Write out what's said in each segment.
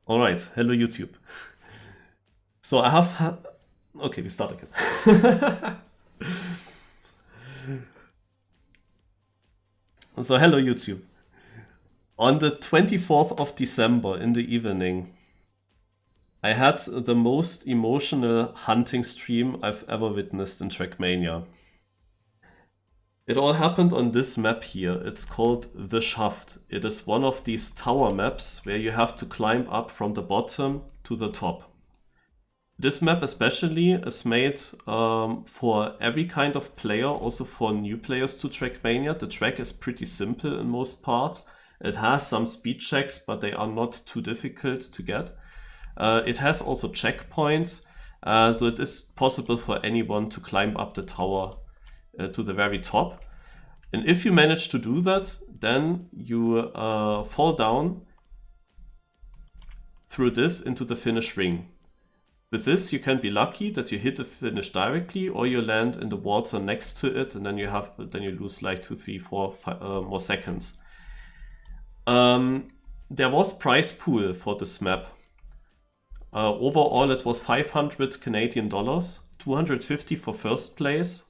All right, hello YouTube. So I have. Okay, we start again. So hello YouTube. On the 24th of December in the evening, I had the most emotional hunting stream I've ever witnessed in Trackmania. It all happened on this map here. It's called The Shaft. It is one of these tower maps where you have to climb up from the bottom to the top. This map especially is made for every kind of player, also for new players to Trackmania. The track is pretty simple in most parts. It has some speed checks, but they are not too difficult to get. It has also checkpoints, so it is possible for anyone to climb up the tower to the very top. And if you manage to do that, then you fall down through this into the finish ring. With this, you can be lucky that you hit the finish directly, or you land in the water next to it, and then you lose like 2, 3, 4 more seconds. There was prize pool for this map. Overall, it was 500 Canadian dollars, 250 for first place,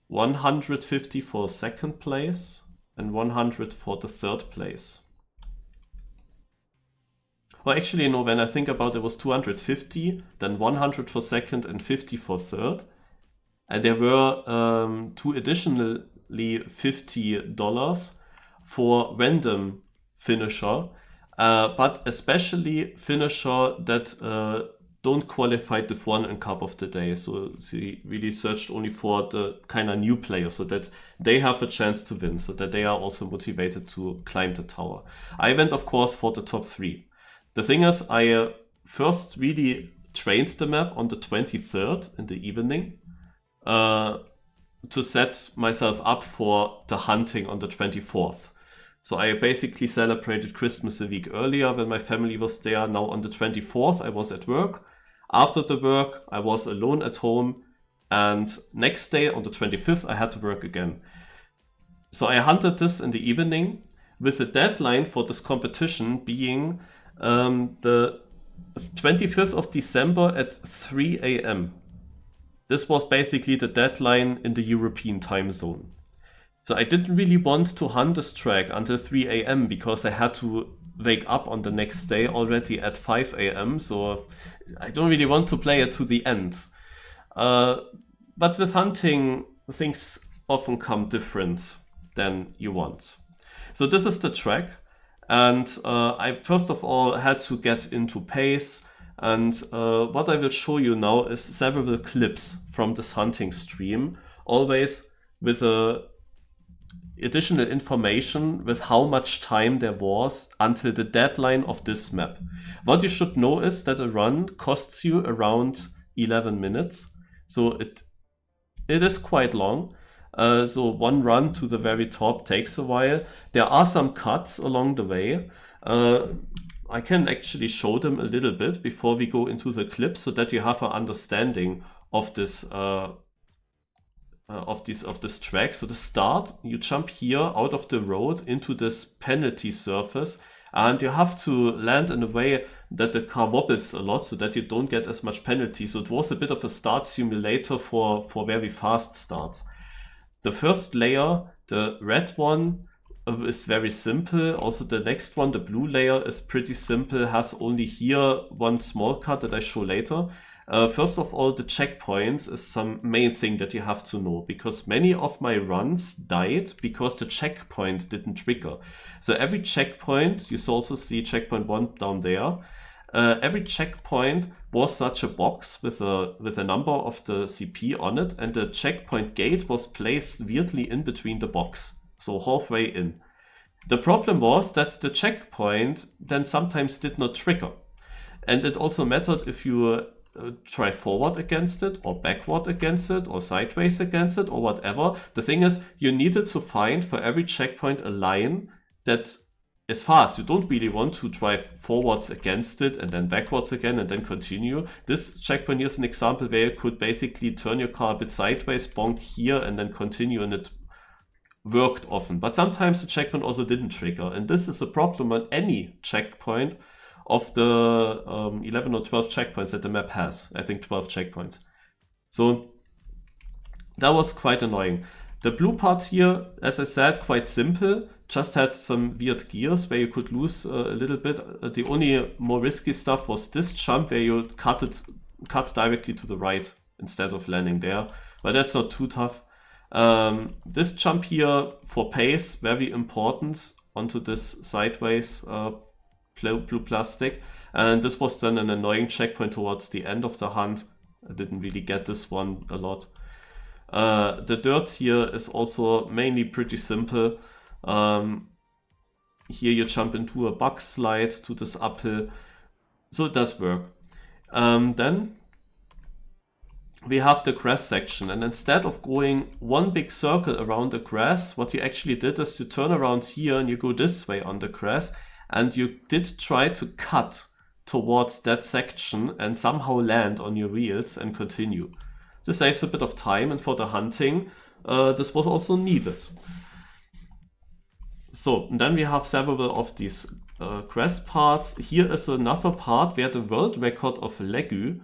150 for second place, and 100 for the third place. Well, actually, no, when I think about it, was 250, then 100 for second and 50 for third. And there were two additionally $50 for random finisher, but especially finisher that don't qualify Div 1 and Cup of the Day. So she really searched only for the kind of new players so that they have a chance to win, so that they are also motivated to climb the tower. I went, of course, for the top 3. The thing is, I first really trained the map on the 23rd in the evening to set myself up for the hunting on the 24th. So I basically celebrated Christmas a week earlier when my family was there. Now on the 24th, I was at work. After the work, I was alone at home. And next day, on the 25th, I had to work again. So I hunted this in the evening with the deadline for this competition being the 25th of December at 3 a.m. This was basically the deadline in the European time zone. So I didn't really want to hunt this track until 3 a.m. because I had to wake up on the next day already at 5 a.m. So I don't really want to play it to the end. But with hunting, things often come different than you want. So this is the track. And I first of all had to get into pace, and what I will show you now is several clips from this hunting stream, always with additional information with how much time there was until the deadline of this map. What you should know is that a run costs you around 11 minutes, so it is quite long. So one run to the very top takes a while. There are some cuts along the way. I can actually show them a little bit before we go into the clip so that you have an understanding of this track. So the start, you jump here out of the road into this penalty surface, and you have to land in a way that the car wobbles a lot so that you don't get as much penalty. So it was a bit of a start simulator for very fast starts. The first layer, the red one, is very simple. Also the next one, the blue layer, is pretty simple, has only here one small cut that I show later. First of all, the checkpoints is some main thing that you have to know, because many of my runs died because the checkpoint didn't trigger. So every checkpoint, you also see checkpoint 1 down there, every checkpoint was such a box with a number of the CP on it, and the checkpoint gate was placed weirdly in between the box, so halfway in. The problem was that the checkpoint then sometimes did not trigger, and it also mattered if you try forward against it, or backward against it, or sideways against it, or whatever. The thing is, you needed to find for every checkpoint a line that is fast. You don't really want to drive forwards against it and then backwards again and then continue. This checkpoint here is an example where you could basically turn your car a bit sideways, bonk here, and then continue, and it worked often. But sometimes the checkpoint also didn't trigger, and this is a problem on any checkpoint of the 11 or 12 checkpoints that the map has. I think 12 checkpoints. So that was quite annoying. The blue part here, as I said, quite simple. Just had some weird gears where you could lose a little bit. The only more risky stuff was this jump where you cut directly to the right instead of landing there. But that's not too tough. This jump here for pace, very important onto this sideways blue plastic. And this was then an annoying checkpoint towards the end of the hunt. I didn't really get this one a lot. The dirt here is also mainly pretty simple. Here you jump into a bug slide to this uphill. So it does work. Then we have the grass section, and instead of going one big circle around the grass, what you actually did is you turn around here and you go this way on the grass, and you did try to cut towards that section and somehow land on your wheels and continue. This saves a bit of time, and for the hunting, this was also needed. So then we have several of these grass parts. Here is another part where the world record of Legu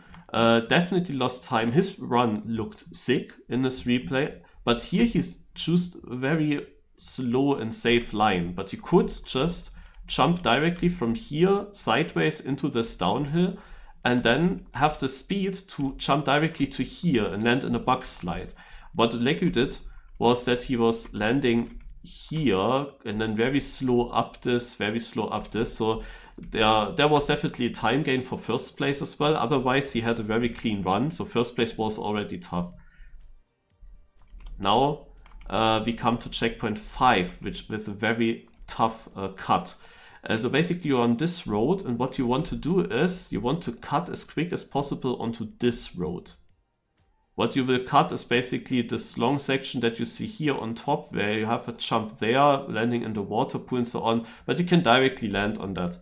definitely lost time. His run looked sick in this replay, but here he's chose a very slow and safe line. But you could just jump directly from here sideways into this downhill and then have the speed to jump directly to here and land in a bug slide. What Legu did was that he was landing here and then very slow up this. So there was definitely a time gain for first place as well. Otherwise he had a very clean run, so first place was already tough. Now we come to checkpoint 5, which with a very tough cut. So basically you're on this road, and what you want to do is you want to cut as quick as possible onto this road. What you will cut is basically this long section that you see here on top, where you have a jump there, landing in the water pool and so on, but you can directly land on that.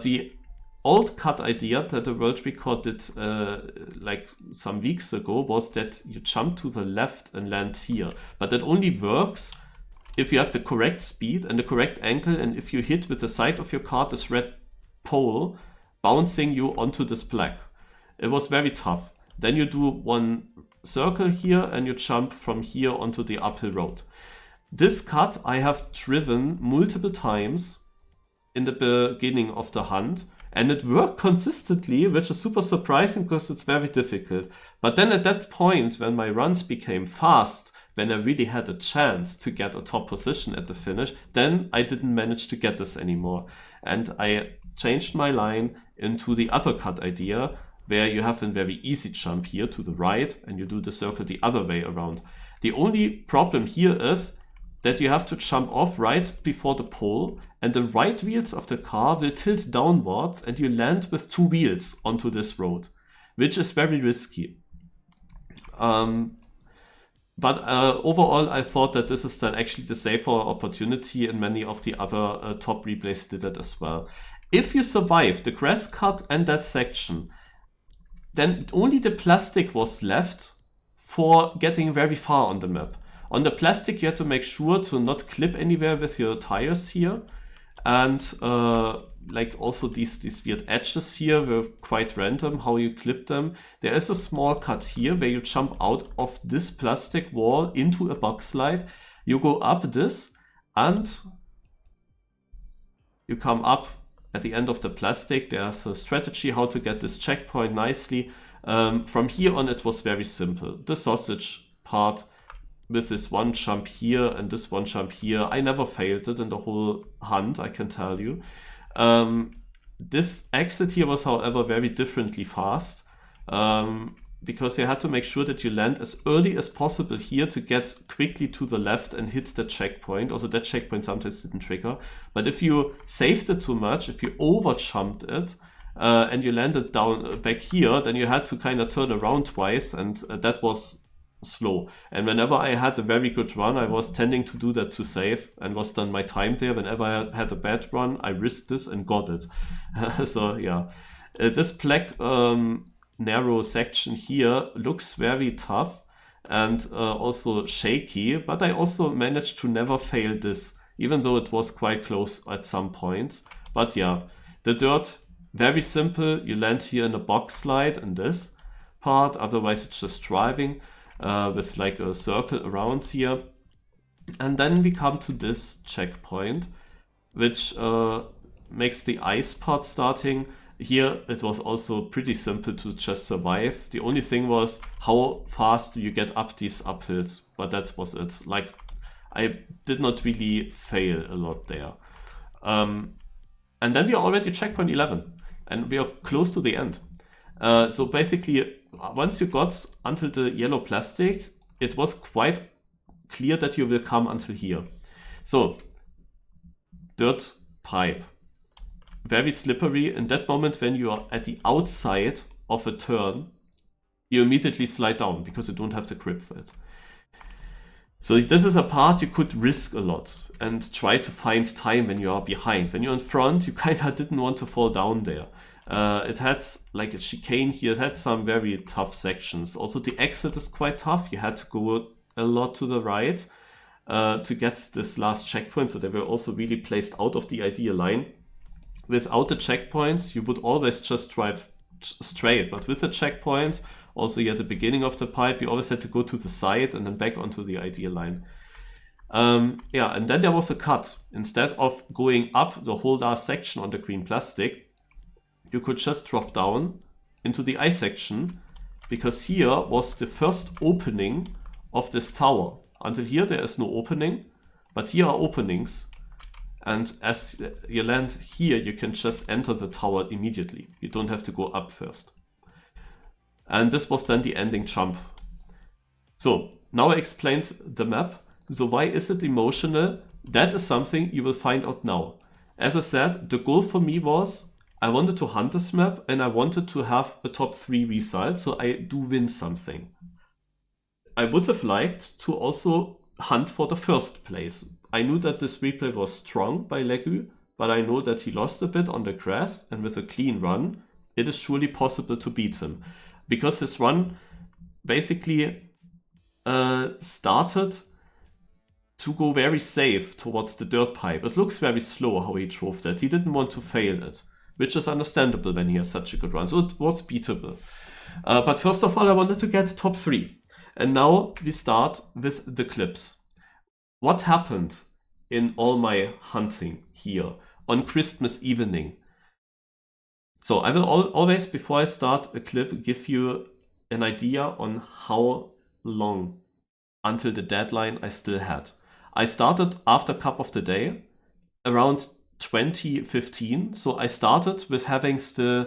The old cut idea that the world record did like some weeks ago was that you jump to the left and land here, but that only works if you have the correct speed and the correct angle, and if you hit with the side of your card this red pole bouncing you onto this black. It was very tough. Then you do one circle here and you jump from here onto the uphill road. This cut I have driven multiple times in the beginning of the hunt, and it worked consistently, which is super surprising because it's very difficult. But then at that point, when my runs became fast, when I really had a chance to get a top position at the finish, then I didn't manage to get this anymore. And I changed my line into the other cut idea, where you have a very easy jump here to the right and you do the circle the other way around. The only problem here is that you have to jump off right before the pole, and the right wheels of the car will tilt downwards and you land with two wheels onto this road, which is very risky. But overall, I thought that this is then actually the safer opportunity, and many of the other top replays did it as well. If you survive the grass cut and that section, then only the plastic was left for getting very far on the map. On the plastic, you had to make sure to not clip anywhere with your tires here. And like also these weird edges here were quite random how you clip them. There is a small cut here where you jump out of this plastic wall into a bug slide. You go up this and you come up at the end of the plastic. There's a strategy how to get this checkpoint nicely. From here on it was very simple. The sausage part with this one jump here and this one jump here, I never failed it in the whole hunt, I can tell you. This exit here was, however, very differently fast, because you had to make sure that you land as early as possible here to get quickly to the left and hit the checkpoint. Also, that checkpoint sometimes didn't trigger. But if you saved it too much, if you over jumped it, and you landed down back here, then you had to kind of turn around twice, and that was slow. And whenever I had a very good run, I was tending to do that to save and was done my time there. Whenever I had a bad run, I risked this and got it. So yeah, this black narrow section here looks very tough and also shaky, but I also managed to never fail this, even though it was quite close at some points. But yeah, the dirt Very simple. You land here in a box slide in this part. Otherwise, it's just driving with like a circle around here. And then we come to this checkpoint, which makes the ice part starting. Here, it was also pretty simple to just survive. The only thing was, how fast do you get up these uphills? But that was it. Like, I did not really fail a lot there. And then we are already checkpoint 11, and we are close to the end. So basically, once you got until the yellow plastic, it was quite clear that you will come until here. So, dirt pipe. Very slippery. In that moment, when you are at the outside of a turn, you immediately slide down because you don't have the grip for it. So this is a part you could risk a lot and try to find time when you are behind. When you're in front, you kind of didn't want to fall down there. It had like a chicane here. It had some very tough sections. Also, the exit is quite tough. You had to go a lot to the right to get this last checkpoint. So they were also really placed out of the ideal line. Without the checkpoints, you would always just drive straight. But with the checkpoints, also at the beginning of the pipe, you always had to go to the side and then back onto the ideal line. Yeah, and then there was a cut. Instead of going up the whole last section on the green plastic, you could just drop down into the I section, because here was the first opening of this tower. Until here there is no opening, but here are openings. And as you land here, you can just enter the tower immediately. You don't have to go up first. And this was then the ending jump. So now I explained the map. So why is it emotional? That is something you will find out now. As I said, the goal for me was I wanted to hunt this map and I wanted to have a top 3 result, so I do win something. I would have liked to also hunt for the first place. I knew that this replay was strong by Legu, but I know that he lost a bit on the grass, and with a clean run, it is surely possible to beat him. Because his run basically started to go very safe towards the dirt pipe. It looks very slow how he drove that. He didn't want to fail it, which is understandable when he has such a good run. So it was beatable. But first of all, I wanted to get top 3. And now we start with the clips. What happened in all my hunting here on Christmas evening? So I will always, before I start a clip, give you an idea on how long until the deadline I still had. I started after Cup of the Day around 2015. So I started with having still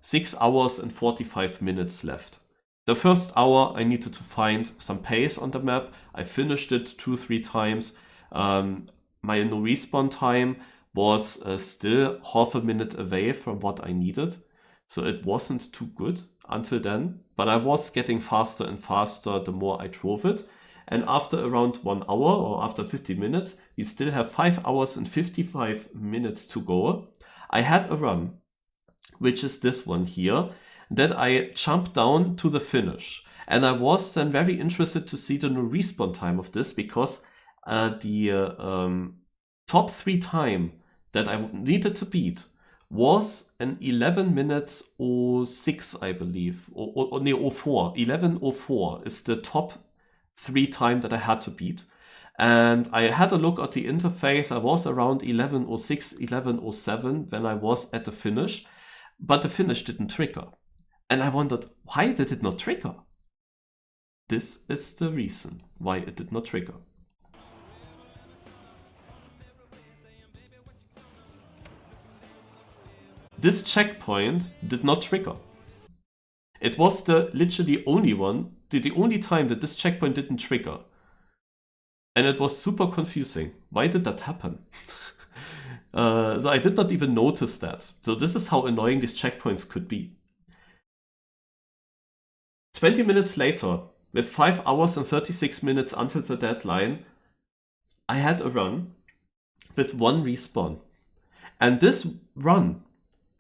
6 hours and 45 minutes left. The first hour I needed to find some pace on the map. I finished it 2-3 times. My no respawn time was still half a minute away from what I needed. So it wasn't too good until then, but I was getting faster and faster the more I drove it. And after around 1 hour or after 50 minutes, we still have 5 hours and 55 minutes to go. I had a run, which is this one here, that I jumped down to the finish. And I was then very interested to see the no respawn time of this, because the top 3 time that I needed to beat was an 11 minutes 06, I believe, or 04. 11:04 is the top 3 time that I had to beat. And I had a look at the interface. I was around 11:06, 11:07 when I was at the finish, but the finish didn't trigger. And I wondered, why did it not trigger? This is the reason why it did not trigger. This checkpoint did not trigger. It was the literally only one, the only time that this checkpoint didn't trigger. And it was super confusing. Why did that happen? So I did not even notice that. So this is how annoying these checkpoints could be. 20 minutes later, with 5 hours and 36 minutes until the deadline, I had a run with 1 respawn. And this run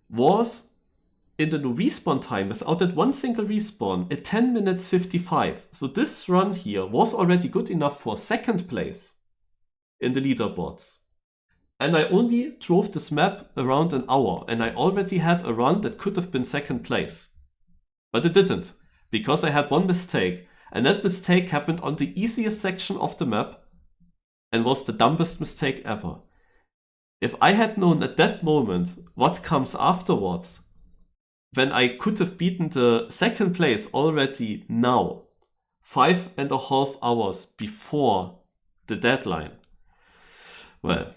was in the no respawn time, without that 1 single respawn, at 10 minutes 55. So this run here was already good enough for 2nd place in the leaderboards. And I only drove this map around an hour, and I already had a run that could have been second place. But it didn't, because I had one mistake, and that mistake happened on the easiest section of the map, and was the dumbest mistake ever. If I had known at that moment what comes afterwards, when I could have beaten the second place already now, 5.5 hours before the deadline, well.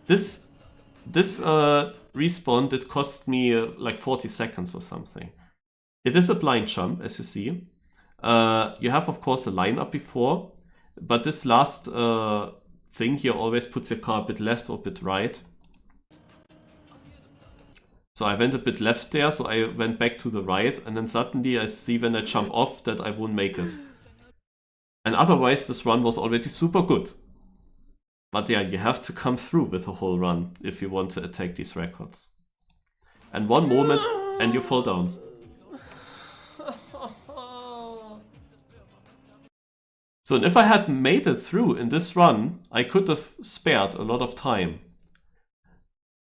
This respawn did cost me like 40 seconds or something. It is a blind jump, as you see. You have, of course, a lineup before, but this last thing here always puts your car a bit left or a bit right. So I went a bit left there, so I went back to the right, and then suddenly I see when I jump off that I won't make it. And otherwise, this run was already super good. But yeah, you have to come through with a whole run if you want to attack these records. And one moment, and you fall down. So if I had made it through in this run, I could have spared a lot of time.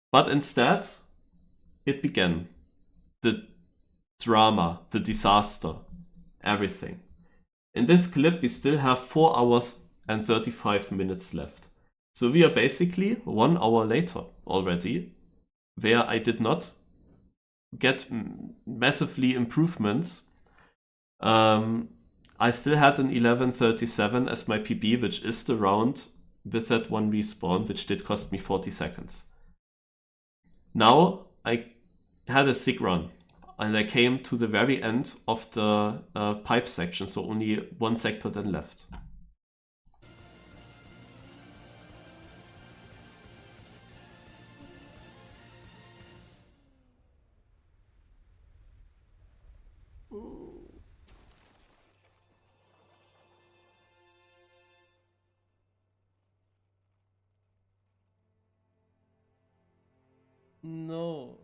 But instead, it began. The drama, the disaster, everything. In this clip, we still have 4 hours and 35 minutes left. So we are basically 1 hour later already, where I did not get massively improvements. I still had an 11:37 as my PB, which is the round with that one respawn, which did cost me 40 seconds. Now I had a sick run, and I came to the very end of the pipe section, so only one sector then left. No.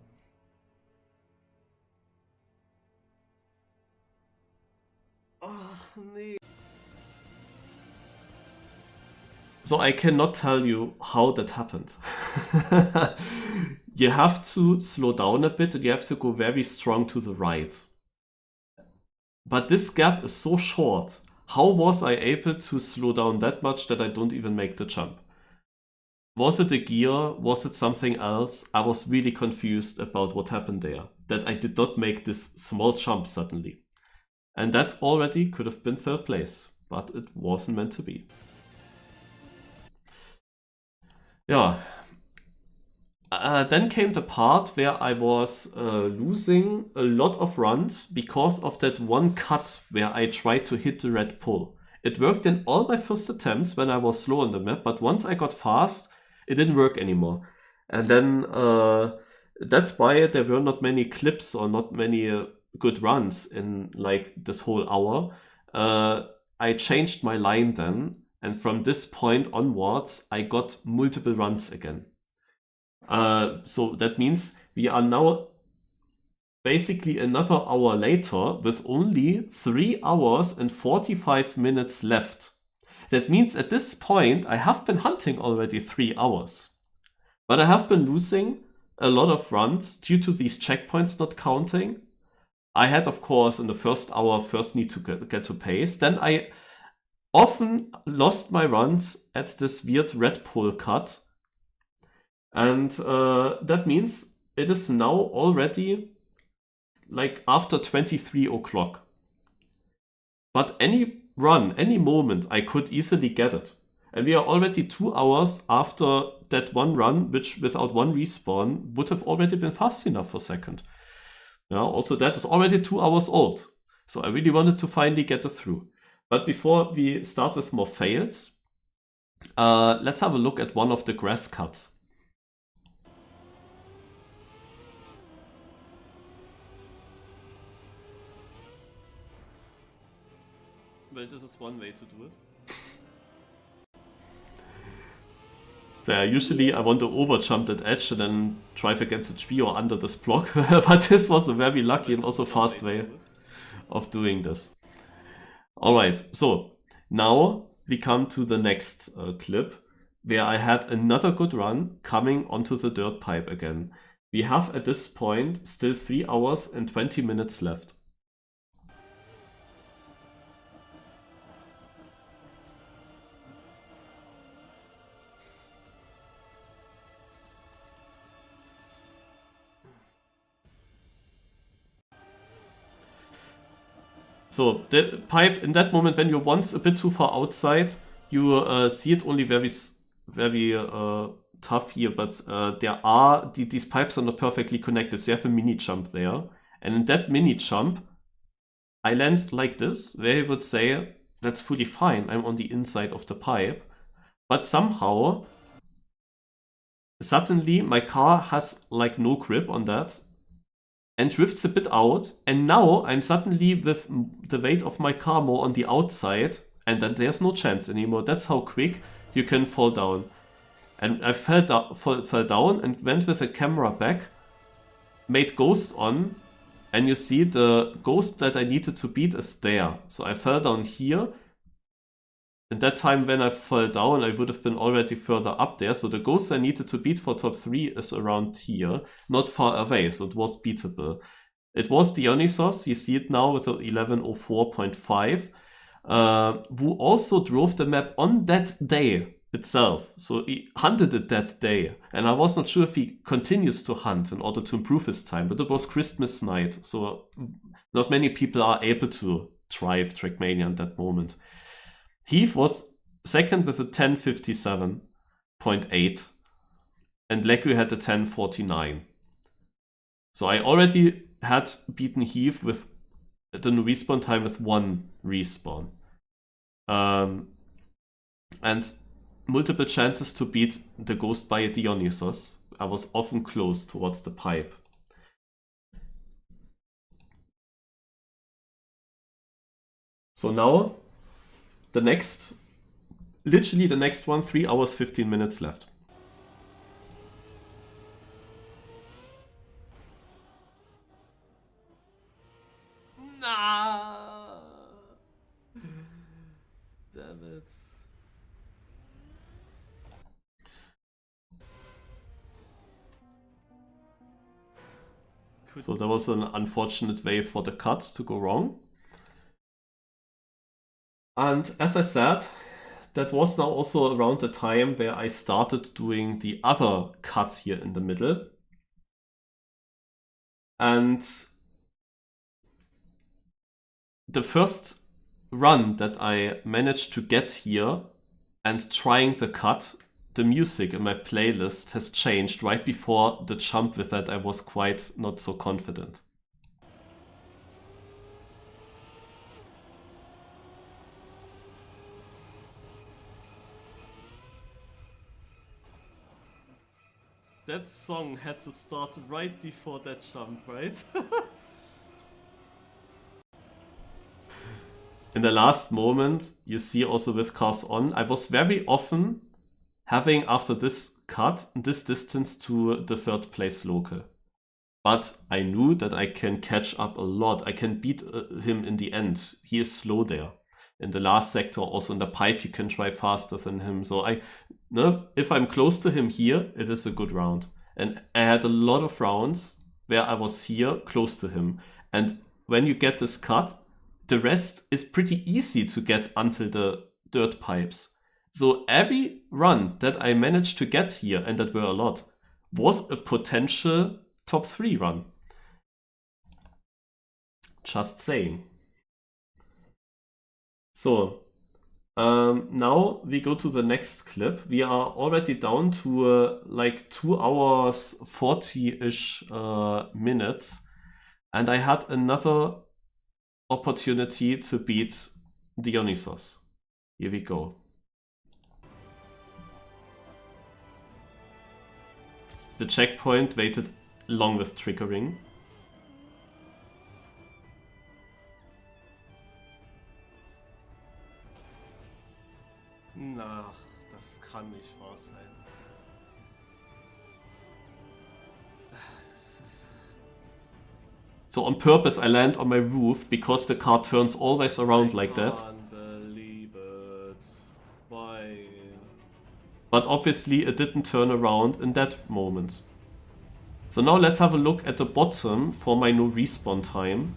Nee. So I cannot tell you how that happened. You have to slow down a bit and you have to go very strong to the right. But this gap is so short. How was I able to slow down that much that I don't even make the jump? Was it a gear? Was it something else? I was really confused about what happened there. That I did not make this small jump suddenly. And that already could have been third place, but it wasn't meant to be. Yeah. Then came the part where I was losing a lot of runs because of that one cut where I tried to hit the red pole. It worked in all my first attempts when I was slow on the map, but once I got fast, it didn't work anymore. And then that's why there were not many clips or not many good runs in like this whole hour. I changed my line then, and from this point onwards, I got multiple runs again. So that means we are now basically another hour later with only 3 hours and 45 minutes left. That means at this point I have been hunting already 3 hours. But I have been losing a lot of runs due to these checkpoints not counting. I had, of course, in the first hour, first need to get to pace. Then I often lost my runs at this weird red pole cut. And that means it is now already like after 23 o'clock. But any run, any moment, I could easily get it. And we are already 2 hours after that one run, which without one respawn would have already been fast enough for second. Yeah, also that is already 2 hours old. So I really wanted to finally get it through. But before we start with more fails, let's have a look at one of the grass cuts. Well, this is one way to do it. So yeah, usually I want to overjump that edge and then drive against the tree or under this block, but this was a very lucky and also fast way of doing this. Alright, so now we come to the next clip where I had another good run coming onto the dirt pipe again. We have at this point still 3 hours and 20 minutes left. So the pipe in that moment, when you're once a bit too far outside, you see it only very tough here, but these pipes are not perfectly connected. So you have a mini jump there, and in that mini jump, I land like this, where you would say that's fully fine. I'm on the inside of the pipe, but somehow, suddenly my car has like no grip on that and drifts a bit out, and now I'm suddenly with the weight of my car more on the outside, and then there's no chance anymore. That's how quick you can fall down. And I fell down and went with the camera back, made ghosts on, and you see the ghost that I needed to beat is there. So I fell down here. And that time when I fell down, I would have been already further up there. So the ghost I needed to beat for top 3 is around here, not far away, so it was beatable. It was Dionysos, you see it now with the 1104.5, who also drove the map on that day itself. So he hunted it that day. And I was not sure if he continues to hunt in order to improve his time, but it was Christmas night. So not many people are able to drive Trackmania in that moment. Heath was second with a 10:57.8 and Leku had a 10:49. So I already had beaten Heath with the respawn time with 1 respawn. And multiple chances to beat the ghost by a Dionysos. I was often close towards the pipe. So now literally the next one, 3 hours, 15 minutes left. Nah. Damn it. So there was an unfortunate way for the cut to go wrong. And as I said, that was now also around the time where I started doing the other cut here in the middle. And the first run that I managed to get here and trying the cut, the music in my playlist has changed. Right before the jump with that, I was quite not so confident. That song had to start right before that jump, right? In the last moment, you see also with cars on, I was very often having, after this cut, this distance to the 3rd place local. But I knew that I can catch up a lot. I can beat him in the end. He is slow there. In the last sector, also in the pipe, you can try faster than him. So if I'm close to him here, it is a good round. And I had a lot of rounds where I was here close to him. And when you get this cut, the rest is pretty easy to get until the dirt pipes. So every run that I managed to get here, and that were a lot, was a potential top 3 run. Just saying. So, now we go to the next clip. We are already down to like 2 hours 40-ish minutes. And I had another opportunity to beat Dionysos. Here we go. The checkpoint waited long with triggering. Na, das kann nicht wahr sein. So on purpose I land on my roof because the car turns always around like that. Can't believe it. Why? But obviously it didn't turn around in that moment. So now let's have a look at the bottom for my no respawn time.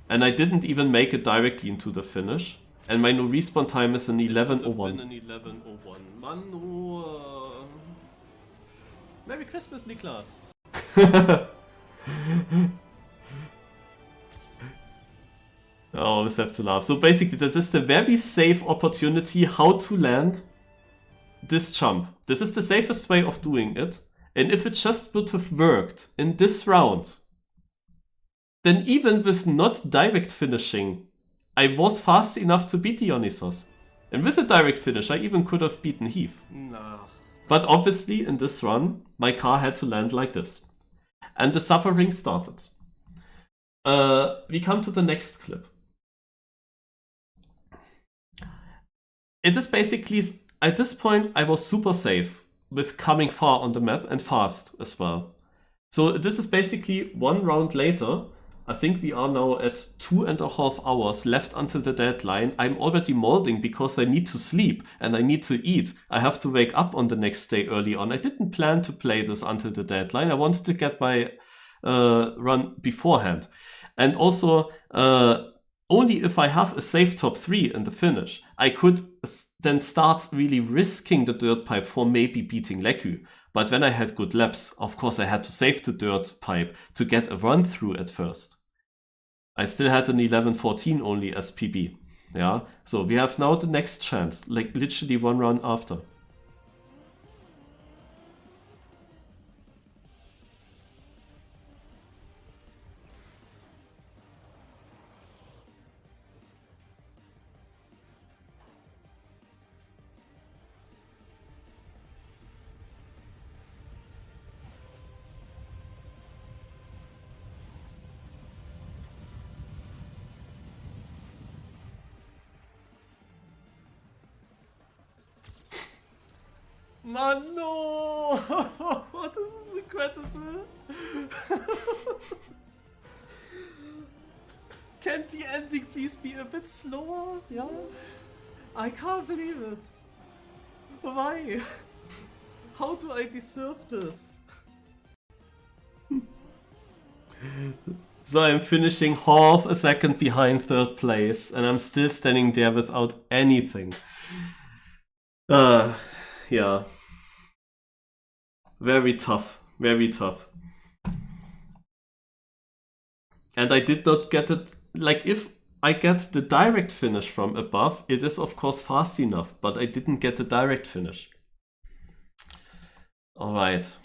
And I didn't even make it directly into the finish. And my no respawn time is an 11:01. An 11:01. Manu. Merry Christmas, Niklas. I always have to laugh. So basically, this is the very safe opportunity how to land this jump. This is the safest way of doing it. And if it just would have worked in this round, then even with not direct finishing, I was fast enough to beat Dionysos. And with a direct finish, I even could have beaten Heath. Nah. But obviously, in this run, my car had to land like this. And the suffering started. We come to the next clip. It is basically, at this point, I was super safe with coming far on the map and fast as well. So this is basically one round later. I think we are now at 2.5 hours left until the deadline. I'm already molding because I need to sleep and I need to eat. I have to wake up on the next day early on. I didn't plan to play this until the deadline. I wanted to get my run beforehand. And also, only if I have a safe top 3 in the finish, I could then start really risking the dirt pipe for maybe beating Leku. But when I had good laps, of course I had to save the dirt pipe to get a run through at first. I still had an 11:14 only as PB. Yeah, so we have now the next chance, like literally one run after. Manu! This is incredible. Can't the ending please be a bit slower? Yeah? I can't believe it. Why? How do I deserve this? So I'm finishing half a second behind third place and I'm still standing there without anything. Yeah. Very tough, very tough. And I did not get it, like if I get the direct finish from above, it is of course fast enough, but I didn't get the direct finish. Alright.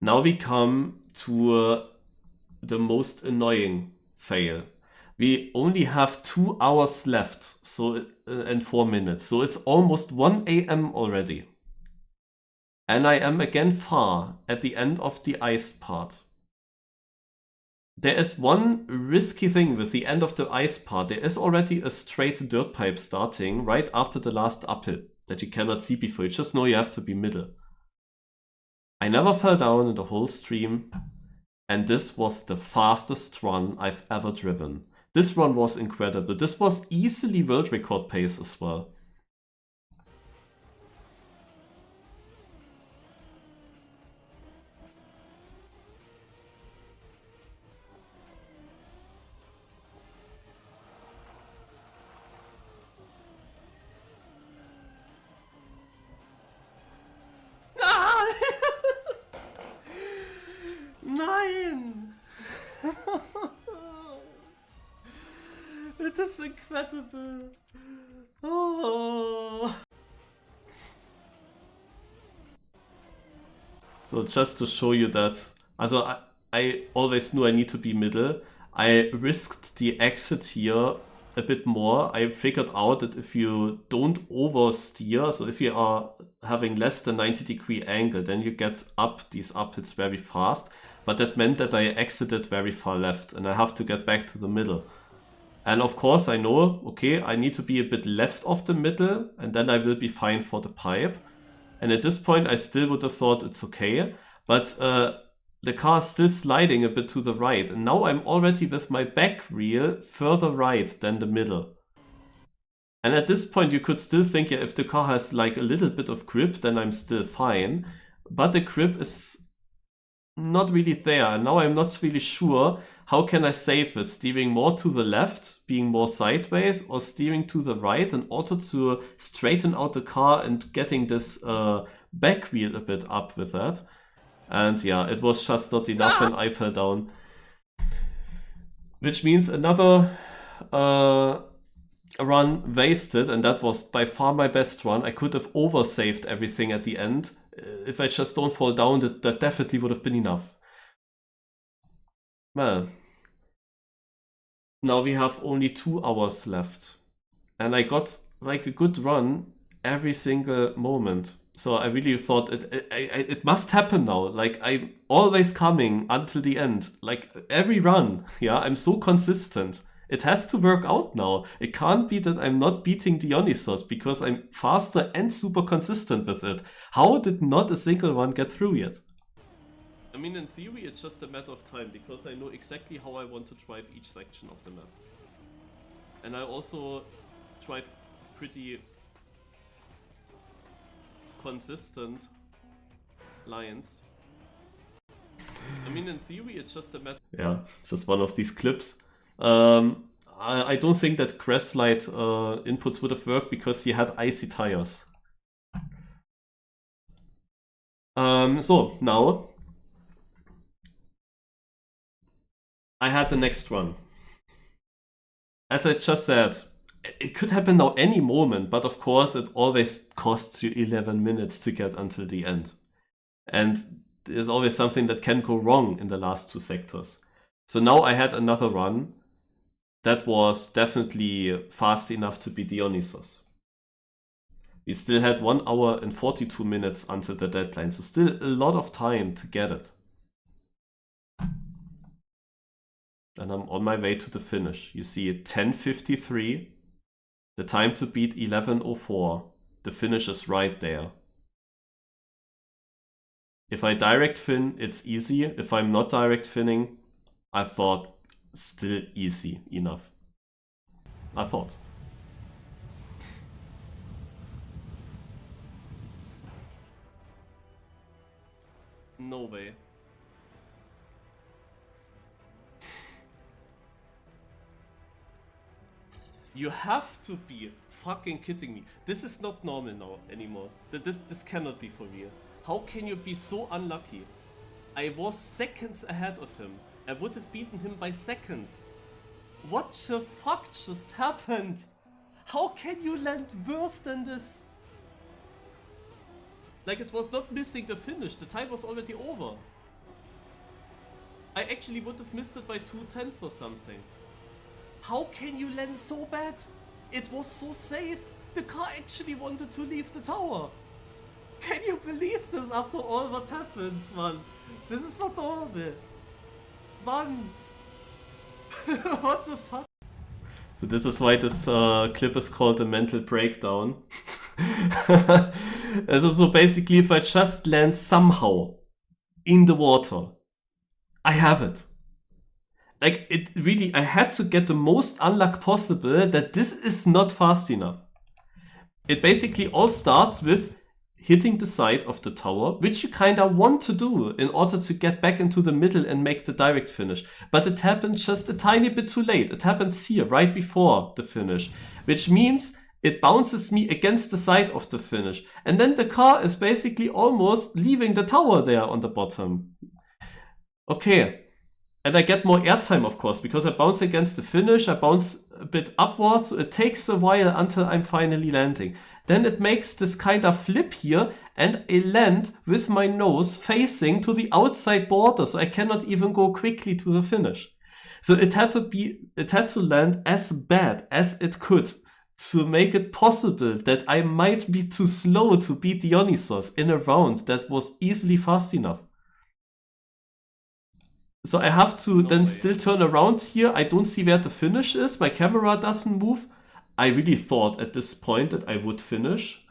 Now we come to the most annoying fail. We only have 2 hours left, so and 4 minutes, so it's almost 1 AM already. And I am again far at the end of the ice part. There is one risky thing with the end of the ice part. There is already a straight dirt pipe starting right after the last uphill that you cannot see before. You just know you have to be middle. I never fell down in the whole stream, and this was the fastest run I've ever driven. This run was incredible. This was easily world record pace as well. Nein! It is incredible. Oh. So just to show you that, also I always knew I need to be middle. I risked the exit here a bit more. I figured out that if you don't oversteer, so if you are having less than 90-degree angle, then you get up these uphits very fast. But that meant that I exited very far left and I have to get back to the middle. And of course I know, okay, I need to be a bit left of the middle and then I will be fine for the pipe. And at this point I still would have thought it's okay. but the car is still sliding a bit to the right. And now I'm already with my back wheel further right than the middle. And at this point, you could still think, yeah, if the car has like a little bit of grip, then I'm still fine. But the grip is not really there. And now I'm not really sure how can I save it. Steering more to the left, being more sideways, or steering to the right in order to straighten out the car and getting this back wheel a bit up with that. And yeah, it was just not enough and I fell down. Which means another run wasted, and that was by far my best run. I could have oversaved everything at the end. If I just don't fall down, that definitely would have been enough. Well, now we have only 2 hours left. And I got like a good run every single moment. So I really thought it must happen now. Like, I'm always coming until the end. Like, every run, yeah, I'm so consistent. It has to work out now. It can't be that I'm not beating Dionysos because I'm faster and super consistent with it. How did not a single one get through yet? I mean, in theory, it's just a matter of time because I know exactly how I want to drive each section of the map. And I also drive pretty consistent lines. I mean, in theory, it's just a matter. Yeah, just one of these clips. I don't think that crash slide inputs would have worked because he had icy tires. So now I had the next one. As I just said, it could happen now any moment, but of course it always costs you 11 minutes to get until the end. And there's always something that can go wrong in the last 2 sectors. So now I had another run that was definitely fast enough to be Dionysos. We still had 1 hour and 42 minutes until the deadline, so still a lot of time to get it. And I'm on my way to the finish. You see 10:53, the time to beat 11:04. The finish is right there. If I direct fin, it's easy. If I'm not direct finning, I thought still easy enough. I thought. No way. You have to be fucking kidding me. This is not normal now anymore. This cannot be for real. How can you be so unlucky? I was seconds ahead of him. I would have beaten him by seconds. What the fuck just happened? How can you land worse than this? Like, it was not missing the finish. The time was already over. I actually would have missed it by 2/10 or something. How can you land so bad? It was so safe. The car actually wanted to leave the tower. Can you believe this after all what happened, man? This is not normal. Man. What the fuck? So this is why this clip is called a mental breakdown. So basically, if I just land somehow in the water, I have it. Like, it really, I had to get the most unluck possible that this is not fast enough. It basically all starts with hitting the side of the tower, which you kinda want to do in order to get back into the middle and make the direct finish. But it happened just a tiny bit too late. It happens here, right before the finish, which means it bounces me against the side of the finish. And then the car is basically almost leaving the tower there on the bottom. Okay. And I get more airtime, of course, because I bounce against the finish, I bounce a bit upwards, so it takes a while until I'm finally landing. Then it makes this kind of flip here, and I land with my nose facing to the outside border, so I cannot even go quickly to the finish. So it had to land as bad as it could to make it possible that I might be too slow to beat Dionysos in a round that was easily fast enough. So I have to then still turn around here. I don't see where the finish is. My camera doesn't move. I really thought at this point that I would finish.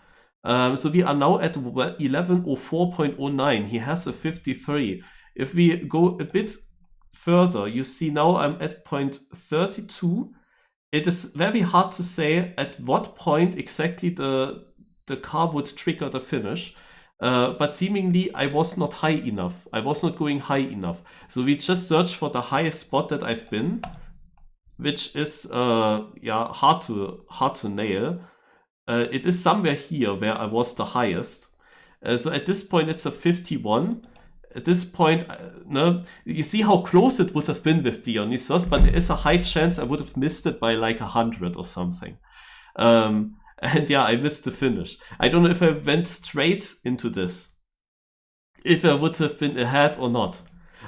So we are now at 11:04.09. He has a 53. If we go a bit further, you see now I'm at point 32. It is very hard to say at what point exactly the car would trigger the finish. But seemingly I was not high enough. I was not going high enough. So we just search for the highest spot that I've been, which is hard to nail. It is somewhere here where I was the highest. So at this point it's a 51. At this point, no, you see how close it would have been with Dionysos, but there is a high chance I would have missed it by like 100 or something. And yeah, I missed the finish. I don't know if I went straight into this, if I would have been ahead or not.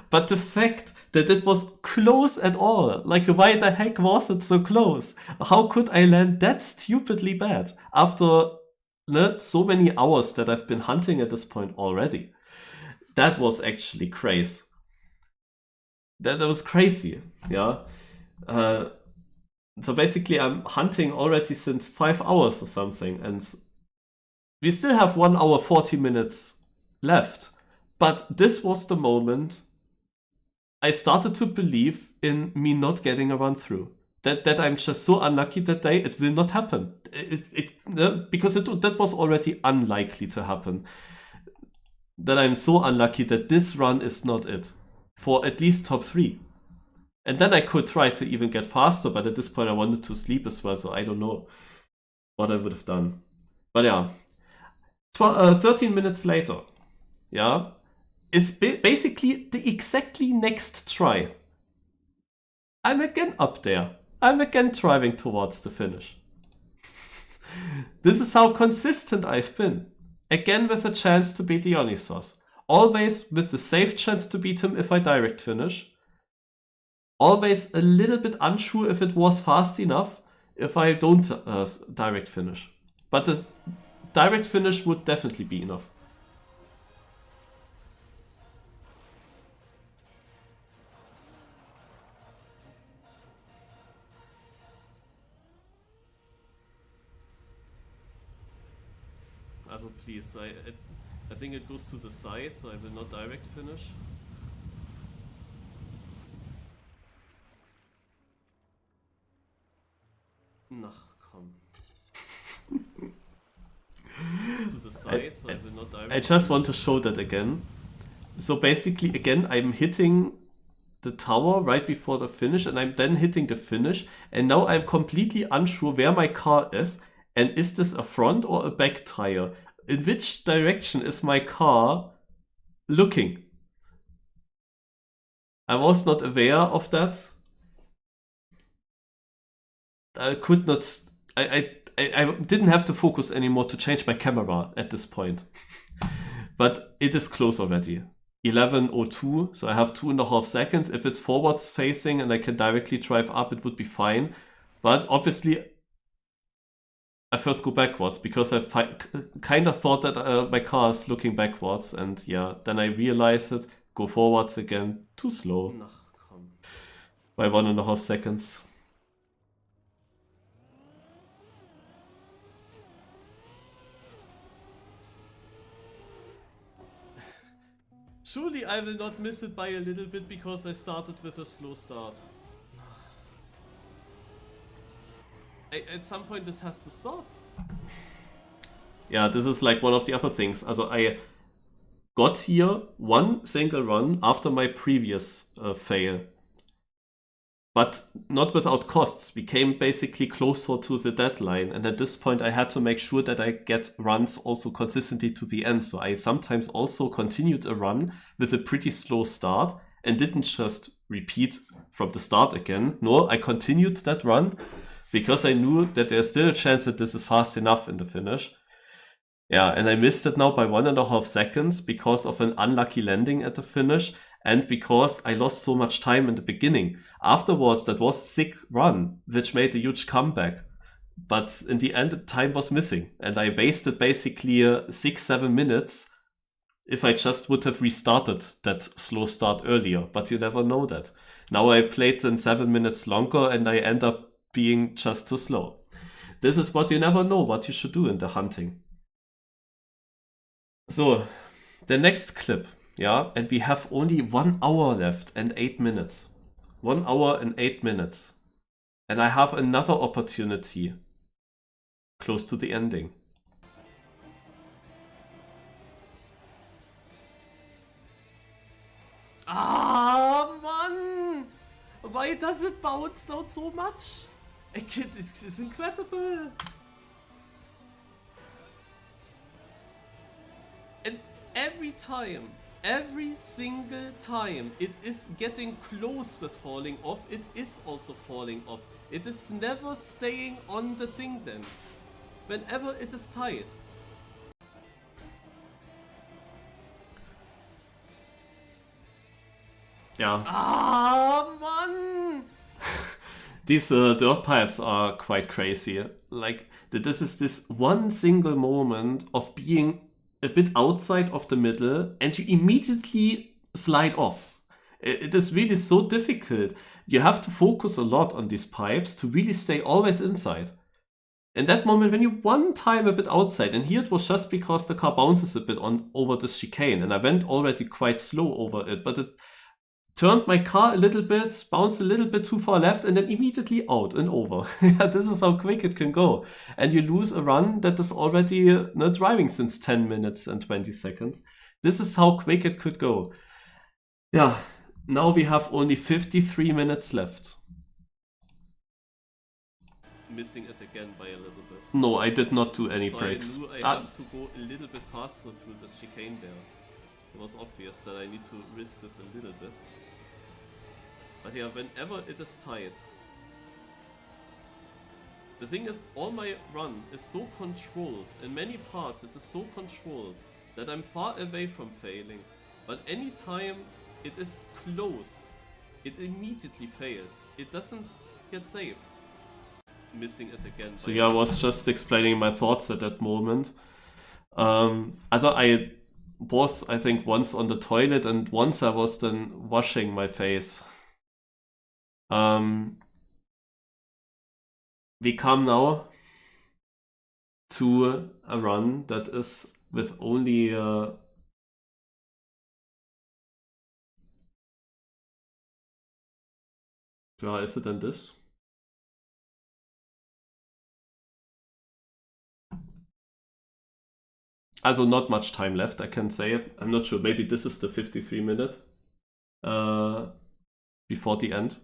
But the fact that it was close at all, like why the heck was it so close? How could I land that stupidly bad after so many hours that I've been hunting at this point already? That was actually crazy. That was crazy, yeah. So basically I'm hunting already since 5 hours or something, and we still have 1 hour 40 minutes left. But this was the moment I started to believe in me not getting a run through. That I'm just so unlucky that day, it will not happen. Because that was already unlikely to happen. That I'm so unlucky that this run is not it. For at least top 3. And then I could try to even get faster, but at this point I wanted to sleep as well, so I don't know what I would have done. But yeah. 13 minutes later. Yeah. It's basically the exactly next try. I'm again up there. I'm again driving towards the finish. This is how consistent I've been. Again with a chance to beat Dionysos. Always with the safe chance to beat him if I direct finish. Always a little bit unsure if it was fast enough if I don't direct finish. But the direct finish would definitely be enough. Also please, I think it goes to the side, so I will not direct finish. Ach, komm. To the side, so I will not direct. I just want to show that again. So basically, again, I'm hitting the tower right before the finish, and I'm then hitting the finish, and now I'm completely unsure where my car is, and is this a front or a back tire? In which direction is my car looking? I was not aware of that. I could not. I didn't have to focus anymore to change my camera at this point. But it is close already. 11:02, so I have 2.5 seconds. If it's forwards facing and I can directly drive up, it would be fine. But obviously, I first go backwards because I kind of thought that my car is looking backwards, and yeah, then I realize it, go forwards again, too slow. By 1.5 seconds. Surely I will not miss it by a little bit because I started with a slow start. At some point this has to stop. Yeah, this is like one of the other things. Also I got here one single run after my previous fail. But not without costs. We came basically closer to the deadline, and at this point I had to make sure that I get runs also consistently to the end. So I sometimes also continued a run with a pretty slow start and didn't just repeat from the start again. No, I continued that run because I knew that there's still a chance that this is fast enough in the finish. Yeah, and I missed it now by 1.5 seconds because of an unlucky landing at the finish, and because I lost so much time in the beginning. Afterwards, that was a sick run, which made a huge comeback. But in the end, time was missing, and I wasted basically 6-7 minutes if I just would have restarted that slow start earlier. But you never know that. Now I played in 7 minutes longer, and I end up being just too slow. This is what you never know what you should do in the hunting. So, the next clip, yeah, and we have only 1 hour left and 8 minutes. 1 hour and 8 minutes. And I have another opportunity close to the ending. Ah, Mann! Why does it bounce out so much? It's incredible! And every single time, it is getting close with falling off, it is also falling off. It is never staying on the thing then. Whenever it is tight. Yeah. Ah, Mann! These dirt pipes are quite crazy. Like, this is this one single moment of being a bit outside of the middle and you immediately slide off. It is really so difficult. You have to focus a lot on these pipes to really stay always inside. In that moment, when you one time a bit outside, and here it was just because the car bounces a bit on over this chicane, and I went already quite slow over it, but it turned my car a little bit, bounced a little bit too far left, and then immediately out and over. Yeah, this is how quick it can go. And you lose a run that is already not driving since 10 minutes and 20 seconds. This is how quick it could go. Yeah, now we have only 53 minutes left. Missing it again by a little bit. No, I did not do any brakes. I knew I have to go a little bit faster through this chicane there. It was obvious that I need to risk this a little bit. But yeah, whenever it is tight. The thing is, all my run is so controlled. In many parts, it is so controlled that I'm far away from failing. But anytime it is close, it immediately fails. It doesn't get saved. Missing it again. So yeah, I was just explaining my thoughts at that moment. Also I was, I think, once on the toilet and once I was then washing my face. We come now to a run that is with only is it then this? Also not much time left, I can say. I'm not sure, maybe this is the 53 minute before the end.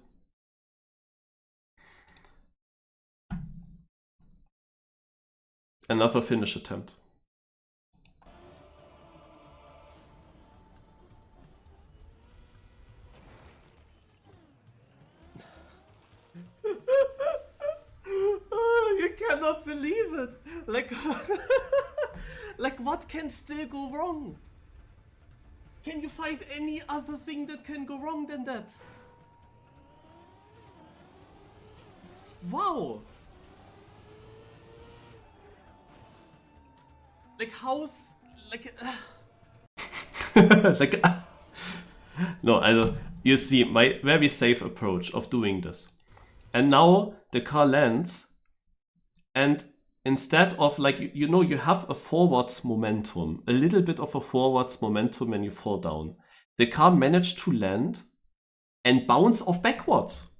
Another finish attempt. You cannot believe it! Like, like what can still go wrong? Can you find any other thing that can go wrong than that? Wow! Like how's like like no, also you see my very safe approach of doing this. And now the car lands and instead of like, you know, you have a forwards momentum, a little bit of a forwards momentum when you fall down. The car managed to land and bounce off backwards.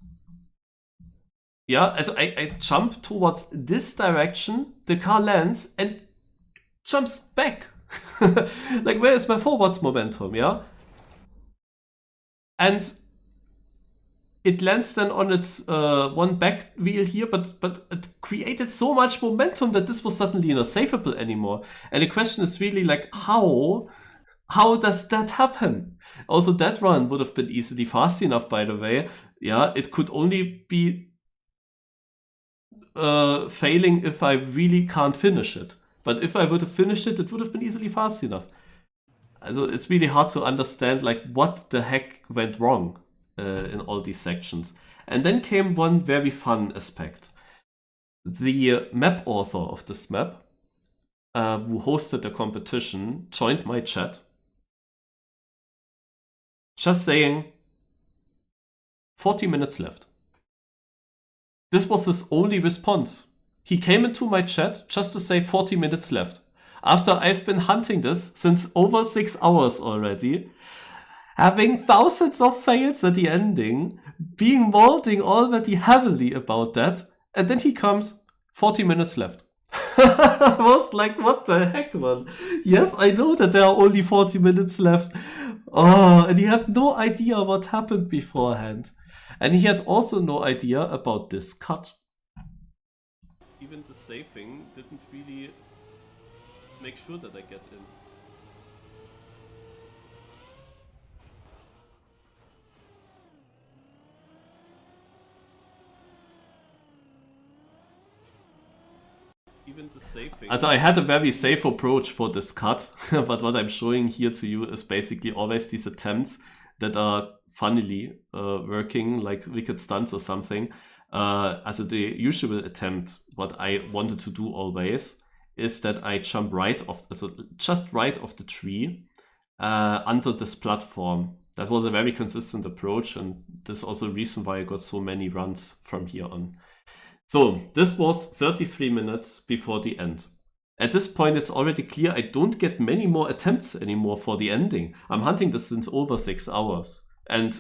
Yeah, also I jump towards this direction, the car lands and jumps back. Like, where is my forwards momentum, yeah? And it lands then on its one back wheel here, but it created so much momentum that this was suddenly not savable anymore. And the question is really like, how does that happen? Also, that run would have been easily fast enough, by the way. Yeah, it could only be failing if I really can't finish it. But if I would have finished it, it would have been easily fast enough. Also, it's really hard to understand like what the heck went wrong in all these sections. And then came one very fun aspect. The map author of this map, who hosted the competition, joined my chat. Just saying, 40 minutes left. This was his only response. He came into my chat just to say 40 minutes left. After I've been hunting this since over 6 hours already, having thousands of fails at the ending, being molding already heavily about that, and then he comes, 40 minutes left. I was like, what the heck, man? Yes, I know that there are only 40 minutes left. Oh, and he had no idea what happened beforehand. And he had also no idea about this cut. Even the saving didn't really make sure that I get in. Even the saving. Also I had a very safe approach for this cut, but what I'm showing here to you is basically always these attempts that are funnily working, like wicked stunts or something. Also the usual attempt, what I wanted to do always, is that I jump just right off the tree under this platform. That was a very consistent approach, and this is also a reason why I got so many runs from here on. So, this was 33 minutes before the end. At this point, it's already clear I don't get many more attempts anymore for the ending. I'm hunting this since over 6 hours. And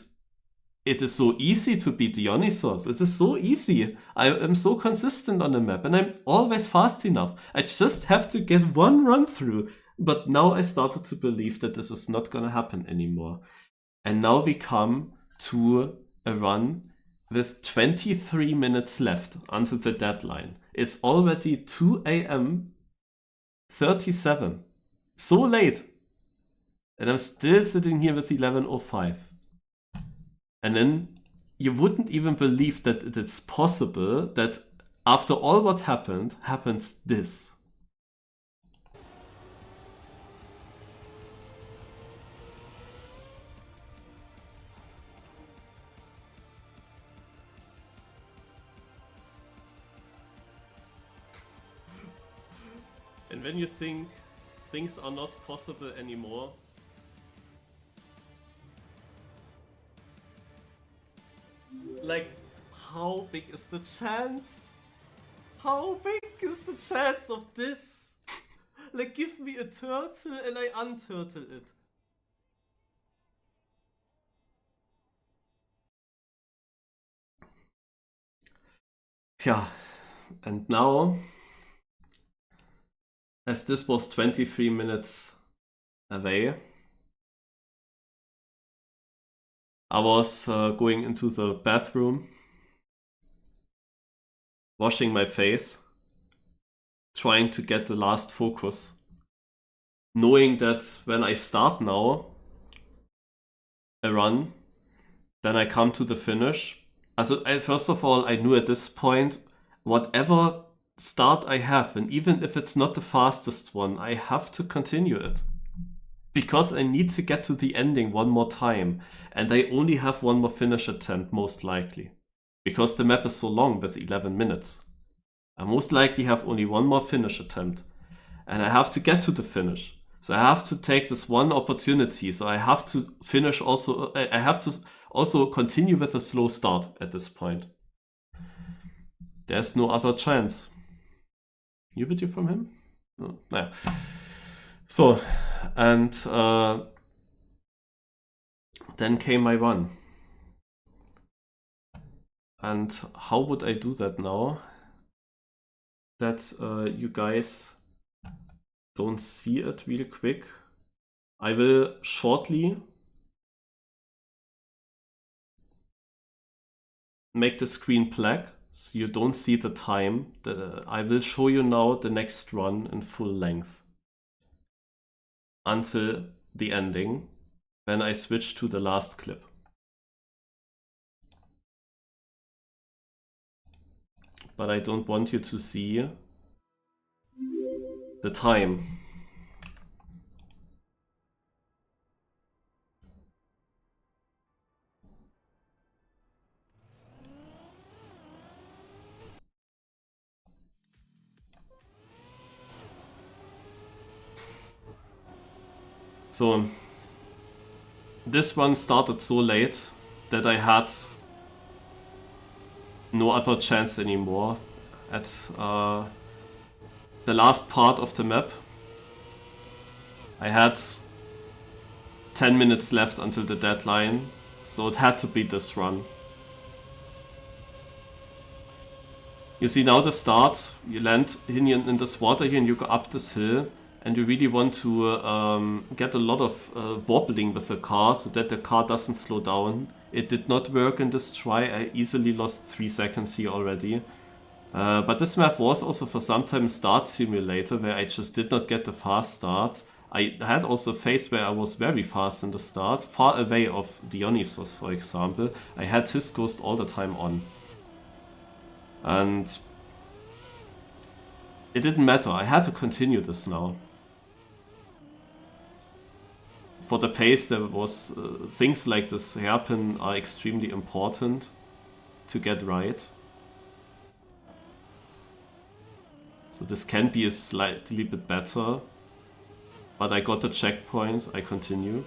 it is so easy to beat Dionysos. It is so easy. I am so consistent on the map, and I'm always fast enough. I just have to get one run through. But now I started to believe that this is not gonna happen anymore. And now we come to a run with 23 minutes left until the deadline. It's already 2 a.m. 37. So late. And I'm still sitting here with 11:05. And then you wouldn't even believe that it's possible that after all what happened, happens this. And when you think things are not possible anymore, like, how big is the chance? How big is the chance of this? Like, give me a turtle and I unturtle it. Yeah, and now, as this was 23 minutes away, I was going into the bathroom, washing my face, trying to get the last focus, knowing that when I start now a run, then I come to the finish. Also, first of all, I knew at this point, whatever start I have, and even if it's not the fastest one, I have to continue it. Because I need to get to the ending one more time, and I only have one more finish attempt, most likely. Because the map is so long with 11 minutes. I most likely have only one more finish attempt. And I have to get to the finish. So I have to take this one opportunity. So I have to finish also, I have to also continue with a slow start at this point. There's no other chance. New video from him? No. Naja. So, and then came my run. And how would I do that now? That you guys don't see it real quick. I will shortly make the screen black so you don't see the time. I will show you now the next run in full length until the ending when I switch to the last clip. But I don't want you to see the time. So, this one started so late that I had no other chance anymore at the last part of the map. I had 10 minutes left until the deadline, so it had to be this run. You see now the start, you land in this water here and you go up this hill, and you really want to get a lot of wobbling with the car so that the car doesn't slow down. It did not work in this try. I easily lost 3 seconds here already. But this map was also for some time a start simulator where I just did not get the fast starts. I had also a phase where I was very fast in the start, far away of Dionysos, for example. I had his ghost all the time on. And it didn't matter, I had to continue this now. For the pace, there was things like this hairpin are extremely important to get right. So this can be a slightly bit better, but I got the checkpoint, I continue.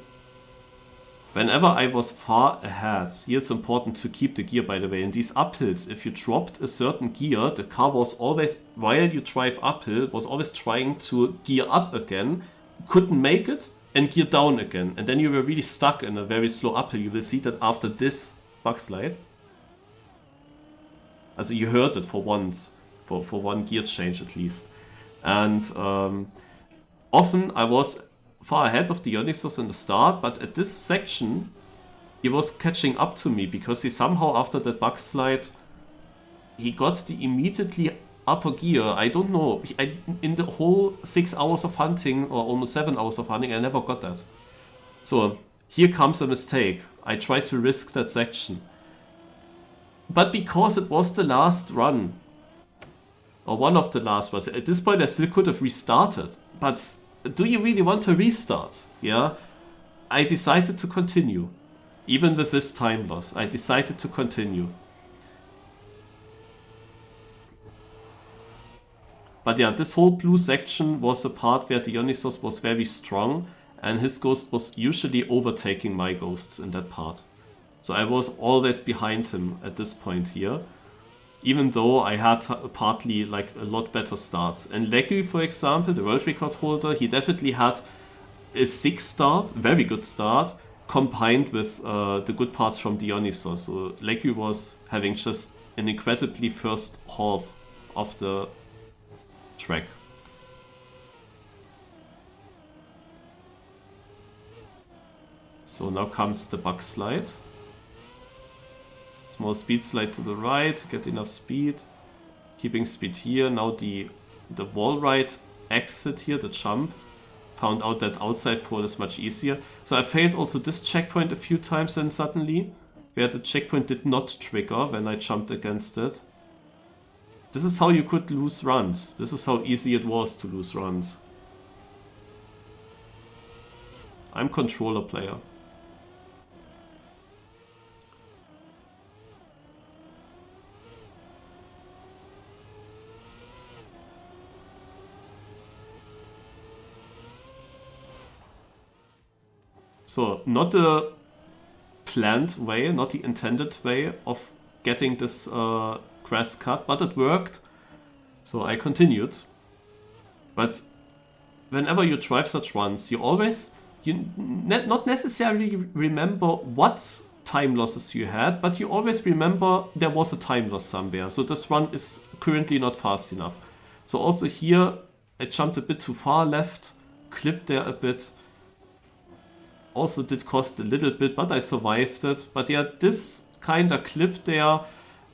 Whenever I was far ahead, here it's important to keep the gear, by the way. In these uphills, if you dropped a certain gear, the car was always, while you drive uphill, was always trying to gear up again, couldn't make it, and gear down again. And then you were really stuck in a very slow uphill. You will see that after this bug slide. Also you heard it for once, for one gear change at least. And often I was far ahead of Dionysos in the start, but at this section he was catching up to me because he somehow, after that bug slide, he got the immediately upper gear. I don't know, in the whole 6 hours of hunting, or almost 7 hours of hunting, I never got that. So here comes a mistake. I tried to risk that section. But because it was the last run, or one of the last ones, at this point I still could have restarted, but do you really want to restart? Yeah, I decided to continue. Even with this time loss, I decided to continue. But yeah, this whole blue section was a part where Dionysos was very strong, and his ghost was usually overtaking my ghosts in that part. So I was always behind him at this point here, even though I had partly like a lot better starts. And Legu, for example, the world record holder, he definitely had a 6 start, very good start, combined with the good parts from Dionysos. So Legu was having just an incredibly first half of the track. So now comes the bug slide. Small speed slide to the right, get enough speed. Keeping speed here. Now the wall ride exit here, the jump. Found out that outside pull is much easier. So I failed also this checkpoint a few times then suddenly, where the checkpoint did not trigger when I jumped against it. This is how you could lose runs. This is how easy it was to lose runs. I'm controller player. So, not the planned way, not the intended way of getting this grass cut, but it worked. So I continued. But whenever you drive such runs, you always, not necessarily remember what time losses you had, but you always remember there was a time loss somewhere. So this run is currently not fast enough. So also here, I jumped a bit too far left, clipped there a bit. Also did cost a little bit, but I survived it. But yeah, this kind of clip there,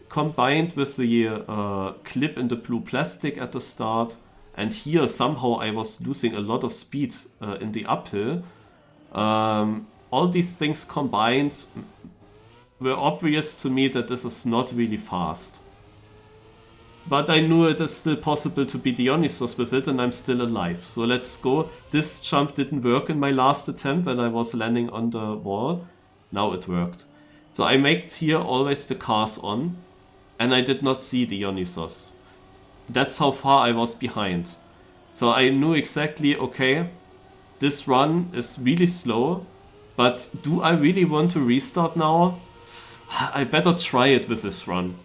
combined with the clip in the blue plastic at the start, and here somehow I was losing a lot of speed in the uphill. All these things combined were obvious to me that this is not really fast. But I knew it is still possible to be Dionysos with it, and I'm still alive. So let's go. This jump didn't work in my last attempt when I was landing on the wall. Now it worked. So I made here always the cars on, and I did not see Dionysos. That's how far I was behind. So I knew exactly, okay, this run is really slow, but do I really want to restart now? I better try it with this run.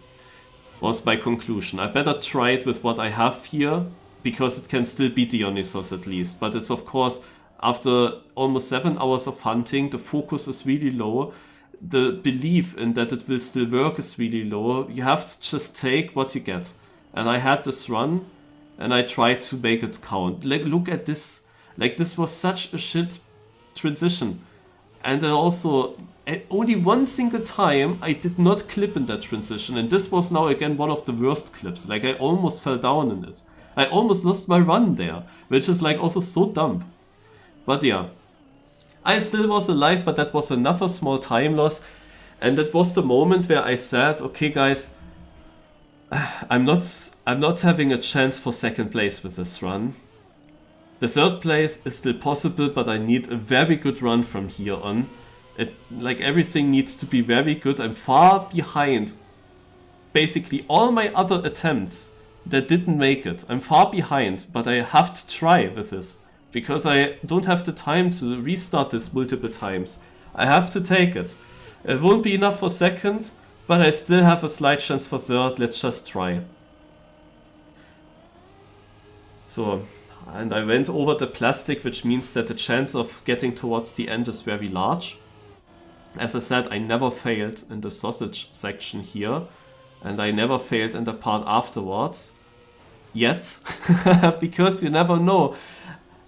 Was my conclusion. I better try it with what I have here, because it can still be Dionysos at least. But it's of course, After almost 7 hours of hunting, the focus is really low. The belief in that it will still work is really low. You have to just take what you get. And I had this run, and I tried to make it count. Like, look at this. Like, this was such a shit transition. And then also, at only one single time, I did not clip in that transition. And this was now again one of the worst clips. Like, I almost fell down in it. I almost lost my run there, which is like also so dumb. But yeah, I still was alive, but that was another small time loss. And that was the moment where I said, okay guys, I'm not having a chance for second place with this run. The third place is still possible, but I need a very good run from here on. Like, everything needs to be very good. I'm far behind basically all my other attempts that didn't make it. I'm far behind, but I have to try with this. Because I don't have the time to restart this multiple times. I have to take it. It won't be enough for second, but I still have a slight chance for third. Let's just try. So, and I went over the plastic, which means that the chance of getting towards the end is very large. As I said, I never failed in the sausage section here, and I never failed in the part afterwards. Yet, because you never know.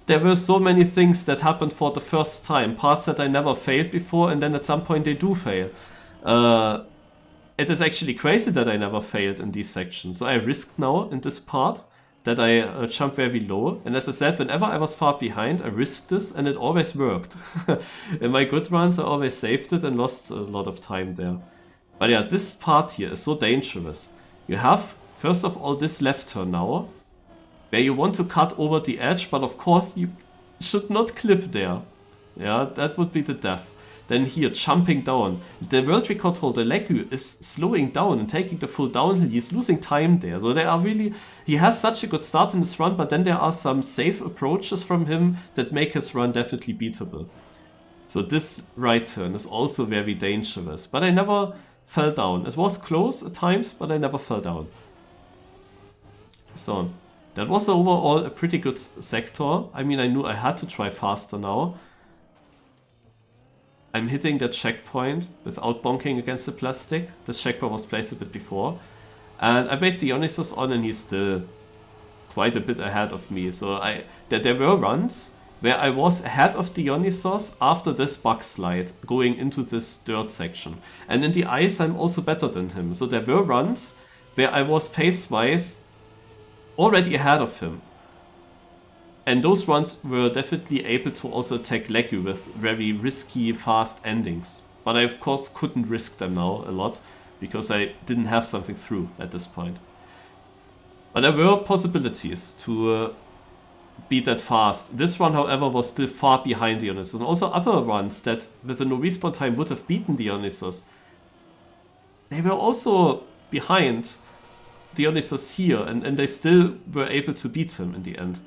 There were so many things that happened for the first time, parts that I never failed before, and then at some point they do fail. It is actually crazy that I never failed in these sections. So I risked now in this part that I jump very low. And as I said, whenever I was far behind, I risked this and it always worked. In my good runs, I always saved it and lost a lot of time there. But yeah, this part here is so dangerous. You have, first of all, this left turn now, where you want to cut over the edge, but of course you should not clip there. Yeah, that would be the death. Then here, jumping down. The world record holder Legu is slowing down and taking the full downhill. He's losing time there. So they are really... He has such a good start in his run, but then there are some safe approaches from him that make his run definitely beatable. So this right turn is also very dangerous. But I never fell down. It was close at times, but I never fell down. So... that was overall a pretty good sector. I mean, I knew I had to try faster now. I'm hitting that checkpoint without bonking against the plastic. This checkpoint was placed a bit before. And I made Dionysus on and he's still quite a bit ahead of me. So there were runs where I was ahead of Dionysus after this bug slide going into this dirt section. And in the ice I'm also better than him. So there were runs where I was pace-wise already ahead of him. And those runs were definitely able to also attack Legu with very risky, fast endings. But I of course couldn't risk them now a lot, because I didn't have something through at this point. But there were possibilities to beat that fast. This run, however, was still far behind Dionysus. And also other runs that with a no respawn time would have beaten Dionysus, they were also behind Dionysus here, and they still were able to beat him in the end.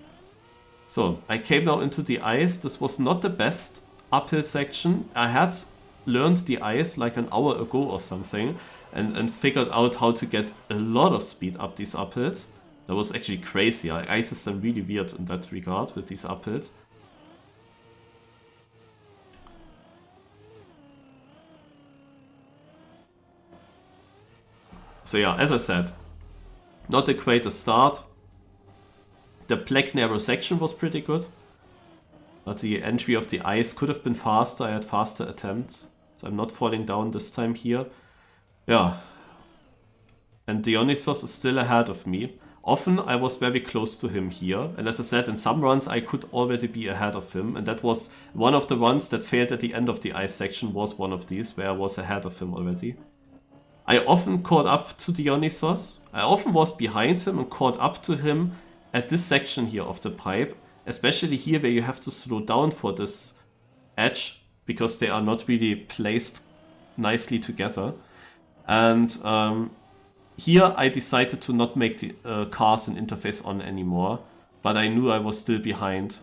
So, I came now into the ice. This was not the best uphill section. I had learned the ice like an hour ago or something, and figured out how to get a lot of speed up these uphills. That was actually crazy. Ice is really weird in that regard with these uphills. So yeah, as I said, not the greatest start. The black narrow section was pretty good, but the entry of the ice could have been faster. I had faster attempts, so I'm not falling down this time here. Yeah, and Dionysus is still ahead of me. Often I was very close to him here, and as I said, in some runs I could already be ahead of him, and that was one of the runs that failed at the end of the ice section, was one of these, where I was ahead of him already. I often caught up to Dionysus. I often was behind him and caught up to him at this section here of the pipe, especially here where you have to slow down for this edge, because they are not really placed nicely together. And here I decided to not make the cars and interface on anymore, but I knew I was still behind.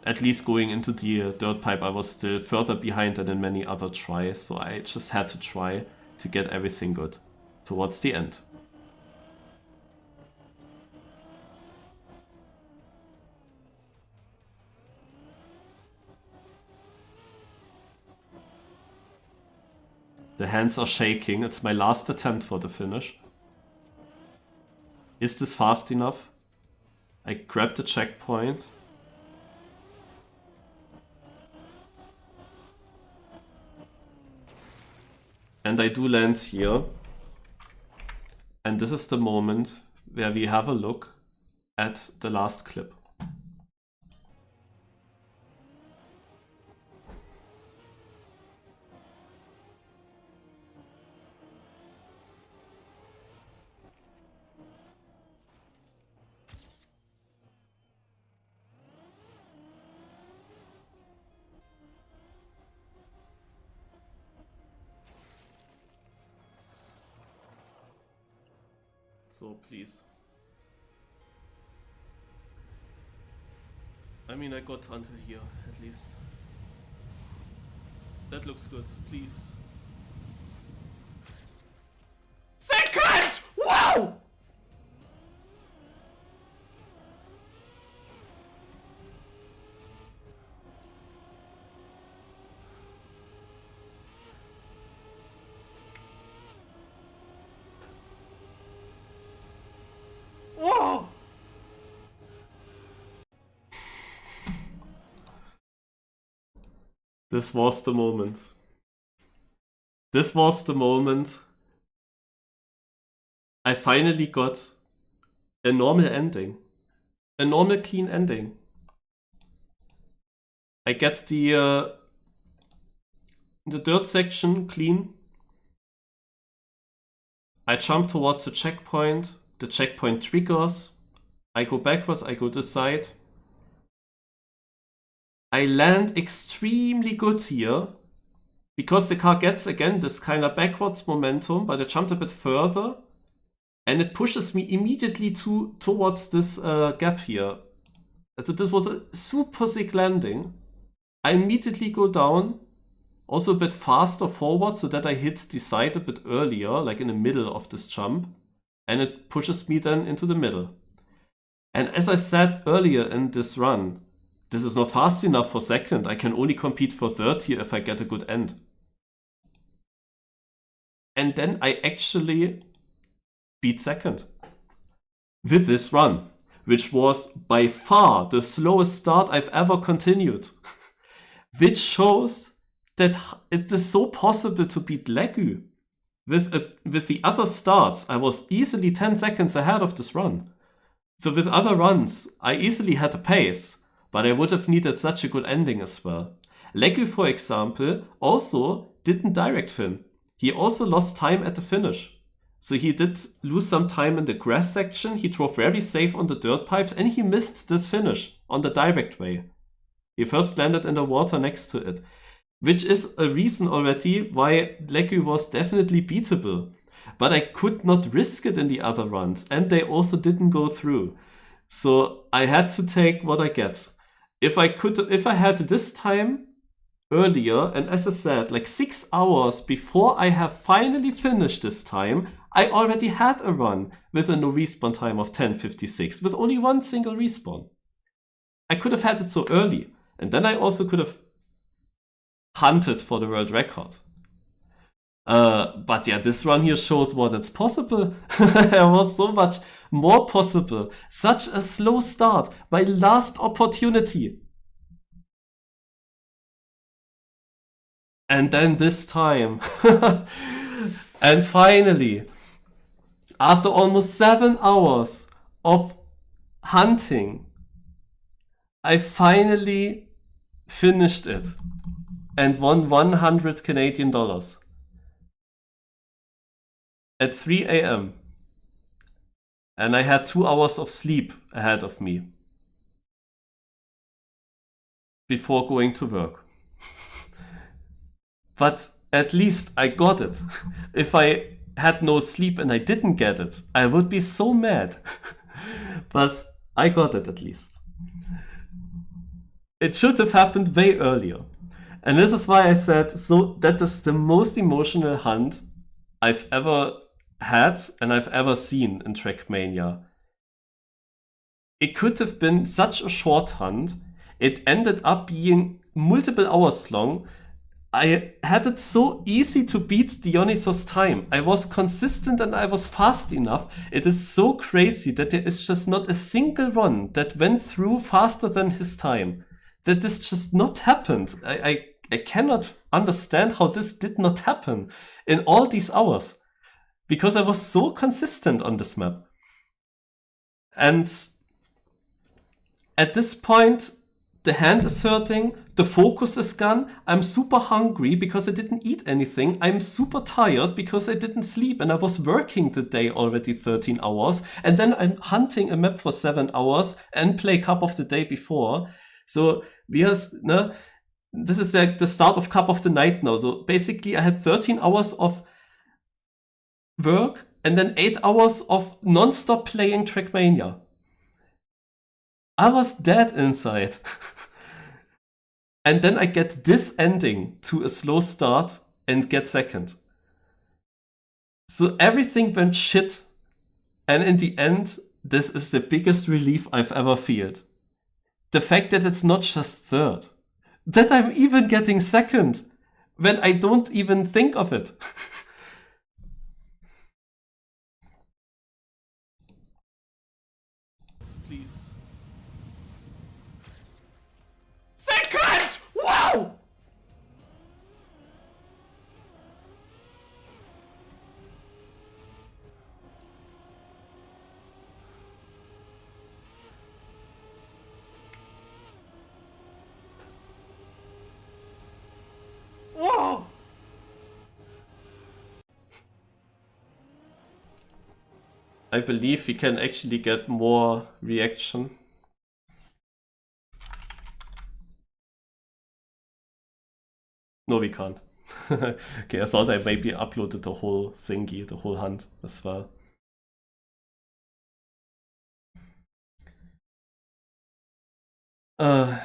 At least going into the dirt pipe I was still further behind than in many other tries, so I just had to try to get everything good towards the end. The hands are shaking. It's my last attempt for the finish. Is this fast enough? I grab the checkpoint. And I do land here. And this is the moment where we have a look at the last clip. So please. I mean, I got until here, at least. That looks good, please. Second! Wow! Whoa! This was the moment. This was the moment I finally got a normal ending. A normal clean ending. I get the dirt section clean. I jump towards the checkpoint. The checkpoint triggers. I go backwards, I go this side. I land extremely good here. Because the car gets, again, this kind of backwards momentum, but I jumped a bit further. And it pushes me immediately towards this gap here. So this was a super sick landing. I immediately go down. Also a bit faster forward so that I hit the side a bit earlier, like in the middle of this jump. And it pushes me then into the middle. And as I said earlier in this run, this is not fast enough for second. I can only compete for third here if I get a good end. And then I actually beat second with this run, which was by far the slowest start I've ever continued. Which shows that it is so possible to beat Legu. With the other starts, I was easily 10 seconds ahead of this run. So with other runs, I easily had a pace, but I would have needed such a good ending as well. Legu, for example, also didn't direct fin. He also lost time at the finish. So he did lose some time in the grass section, he drove very safe on the dirt pipes, and he missed this finish on the direct way. He first landed in the water next to it. Which is a reason already why Legu was definitely beatable. But I could not risk it in the other runs, and they also didn't go through. So I had to take what I get. If I had this time earlier, and as I said, like 6 hours before I have finally finished this time, I already had a run with a no respawn time of 10:56, with only one single respawn. I could have had it so early, and then I also could have hunted for the world record. But yeah, this run here shows what it's possible. There was so much more possible. Such a slow start. My last opportunity. And then this time. And finally, after almost 7 hours of hunting, I finally finished it. And won 100 Canadian dollars at 3 a.m. And I had 2 hours of sleep ahead of me before going to work. But at least I got it. If I had no sleep and I didn't get it, I would be so mad. But I got it at least. It should have happened way earlier. And this is why I said, so that is the most emotional hunt I've ever had and I've ever seen in Trackmania. It could have been such a short hunt. It ended up being multiple hours long. I had it so easy to beat Dionysos' time. I was consistent and I was fast enough. It is so crazy that there is just not a single run that went through faster than his time. That this just not happened. I cannot understand how this did not happen in all these hours. Because I was so consistent on this map. And at this point, the hand is hurting, the focus is gone, I'm super hungry because I didn't eat anything, I'm super tired because I didn't sleep and I was working the day already 13 hours, and then I'm hunting a map for 7 hours and play Cup of the Day before. So this is like the start of Cup of the Night now. So basically I had 13 hours of work and then 8 hours of non-stop playing Trackmania. I was dead inside. And then I get this ending to a slow start and get second. So everything went shit. And in the end, this is the biggest relief I've ever felt. The fact that it's not just third. That I'm even getting second. When I don't even think of it. Please. Second! Wow! Whoa! I believe we can actually get more reaction. No, we can't. Okay, I thought I maybe uploaded the whole thingy, the whole hunt as well. Oh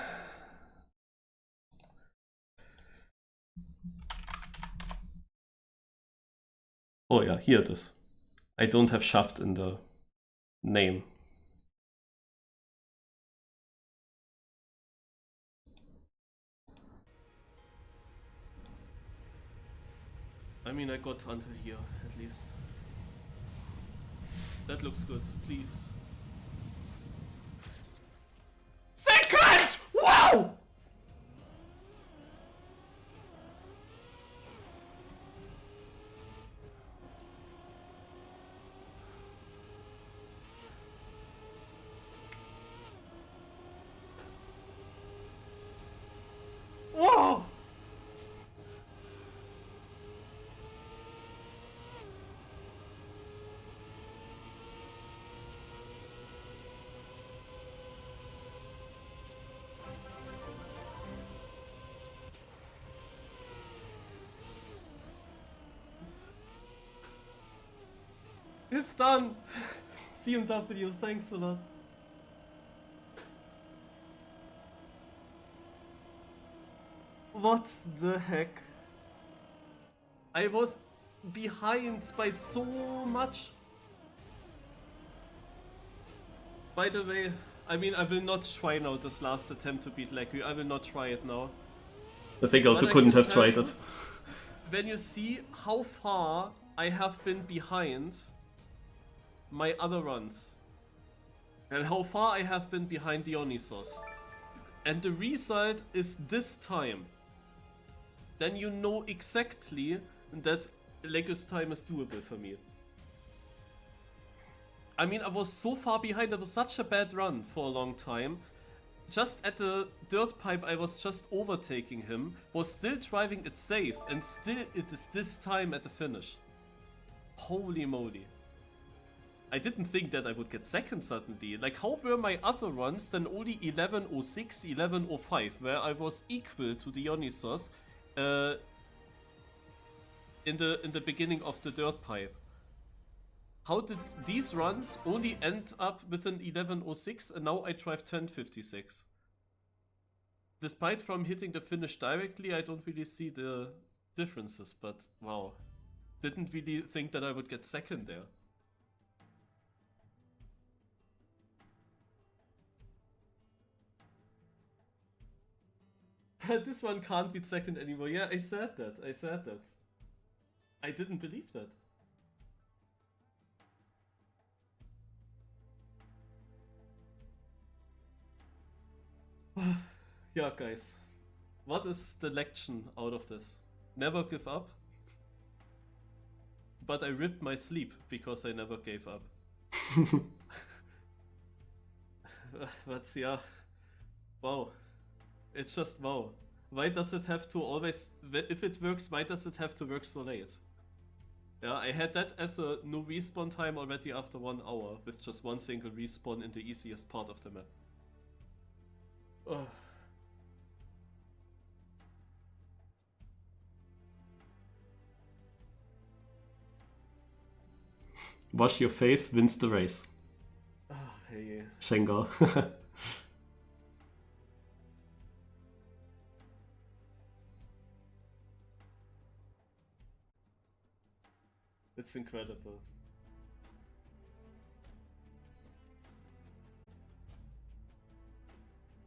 yeah, here it is. I don't have shaft in the name. I mean, I got until here, at least. That looks good, please. Second! Wow! Whoa! It's done! CMW, thanks a lot. What the heck? I was behind by so much. By the way, I mean, I will not try now this last attempt to beat Leku. I will not try it now. I think I also couldn't have tried it. When you see how far I have been behind my other runs, and how far I have been behind Dionysos, and the result is this time, then you know exactly that Leku's time is doable for me. I mean, I was so far behind, it was such a bad run for a long time. Just at the dirt pipe, I was just overtaking him, was still driving it safe, and still it is this time at the finish. Holy moly. I didn't think that I would get second suddenly. Like, how were my other runs then only 11:06, 11:05, where I was equal to Dionysos in the beginning of the dirt pipe? How did these runs only end up with an 11:06 and now I drive 10:56? Despite from hitting the finish directly, I don't really see the differences, but wow. Didn't really think that I would get second there. This one can't beat second anymore. Yeah, I said that. I said that. I didn't believe that. Yeah, guys. What is the lection out of this? Never give up. But I ripped my sleep because I never gave up. But yeah. Wow. It's just wow. Why does it have to always... If it works, why does it have to work so late? Yeah, I had that as a no respawn time already after 1 hour, with just one single respawn in the easiest part of the map. Ugh. Wash your face, wins the race. Oh, hey. Schenker. It's incredible.